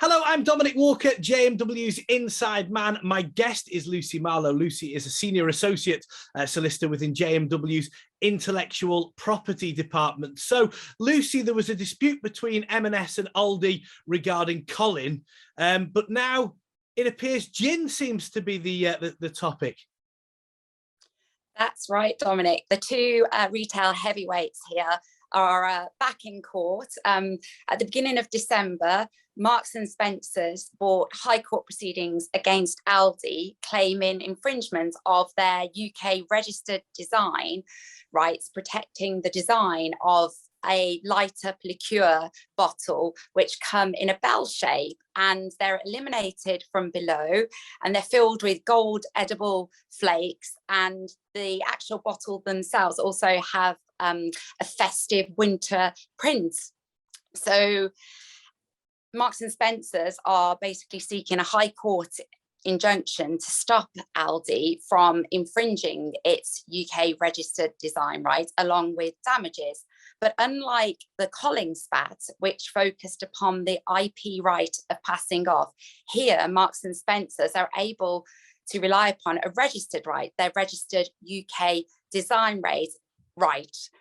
Hello, I'm Dominic Walker, JMW's Inside Man. My guest is Lucy Marlow. Lucy is a senior associate solicitor within JMW's intellectual property department. So, Lucy, there was a dispute between M&S and Aldi regarding Colin, but now it appears gin seems to be the topic. That's right, Dominic. The two retail heavyweights here are back in court. At the beginning of December, Marks and Spencer's brought High Court proceedings against Aldi, claiming infringement of their UK registered design rights, protecting the design of a lighter liqueur bottle, which come in a bell shape, and they're illuminated from below, and they're filled with gold edible flakes, and the actual bottle themselves also have a festive winter print. So Marks and Spencer's are basically seeking a High Court injunction to stop Aldi from infringing its UK registered design rights along with damages. But unlike the Colin spat, which focused upon the IP right of passing off, here Marks and Spencer's are able to rely upon a registered right, their registered UK design right.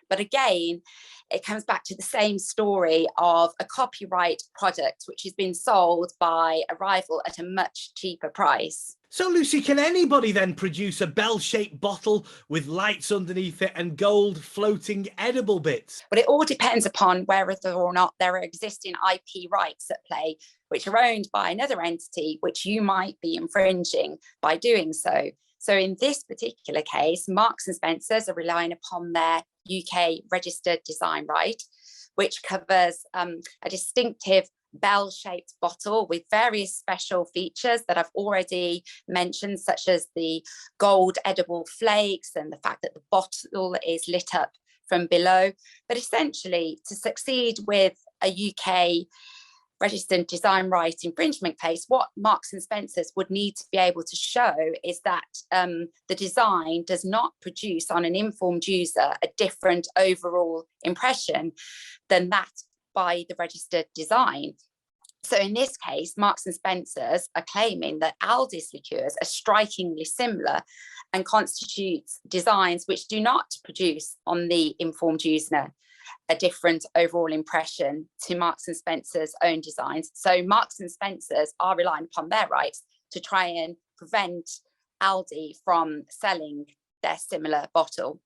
But again, it comes back to the same story of a copyright product which has been sold by a rival at a much cheaper price. So, Lucy, can anybody then produce a bell-shaped bottle with lights underneath it and gold floating edible bits? But it all depends upon whether or not there are existing IP rights at play, which are owned by another entity, which you might be infringing by doing so. So in this particular case, Marks and Spencer's are relying upon their UK registered design right, which covers a distinctive bell-shaped bottle with various special features that I've already mentioned, such as the gold edible flakes and the fact that the bottle is lit up from below. But essentially, to succeed with a UK registered design right infringement case, what Marks and Spencer's would need to be able to show is that the design does not produce on an informed user a different overall impression than that by the registered design. So in this case, Marks and Spencer's are claiming that Aldi's liqueurs are strikingly similar and constitutes designs which do not produce on the informed user a different overall impression to Marks and Spencer's own designs. So Marks and Spencer's are relying upon their rights to try and prevent Aldi from selling their similar bottle.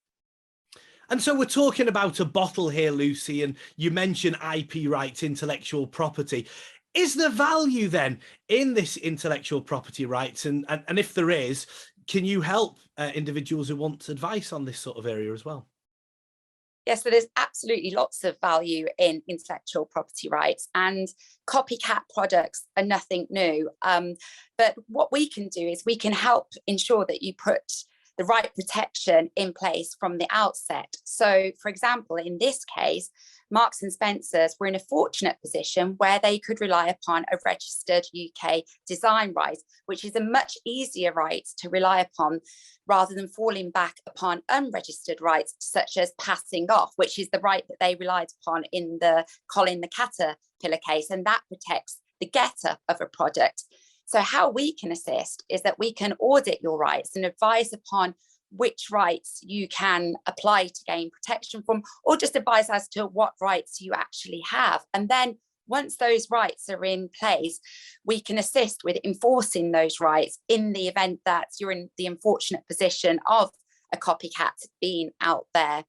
And so we're talking about a bottle here, Lucy, and you mentioned IP rights, intellectual property. Is there value then in this intellectual property rights? And if there is, can you help individuals who want advice on this sort of area as well? Yes, so there's absolutely lots of value in intellectual property rights, and copycat products are nothing new. But what we can do is we can help ensure that you put the right protection in place from the outset. So, for example, in this case, Marks and Spencer's were in a fortunate position where they could rely upon a registered UK design right, which is a much easier right to rely upon rather than falling back upon unregistered rights, such as passing off, which is the right that they relied upon in the Colin the Caterpillar case, and that protects the getter of a product. So how we can assist is that we can audit your rights and advise upon which rights you can apply to gain protection from, or just advise as to what rights you actually have. And then once those rights are in place, we can assist with enforcing those rights in the event that you're in the unfortunate position of a copycat being out there.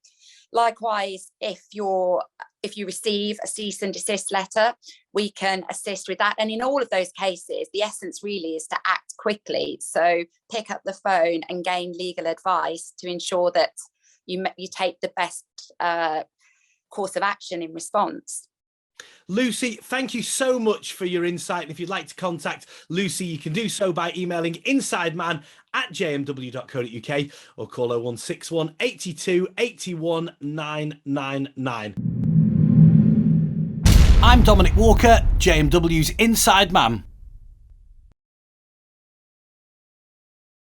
Likewise, if you receive a cease and desist letter, we can assist with that. And in all of those cases, the essence really is to act quickly. So pick up the phone and gain legal advice to ensure that you take the best course of action in response. Lucy, thank you so much for your insight. And if you'd like to contact Lucy, you can do so by emailing insideman@jmw.co.uk or call 0161 82 81 999. I'm Dominic Walker, JMW's Inside Man.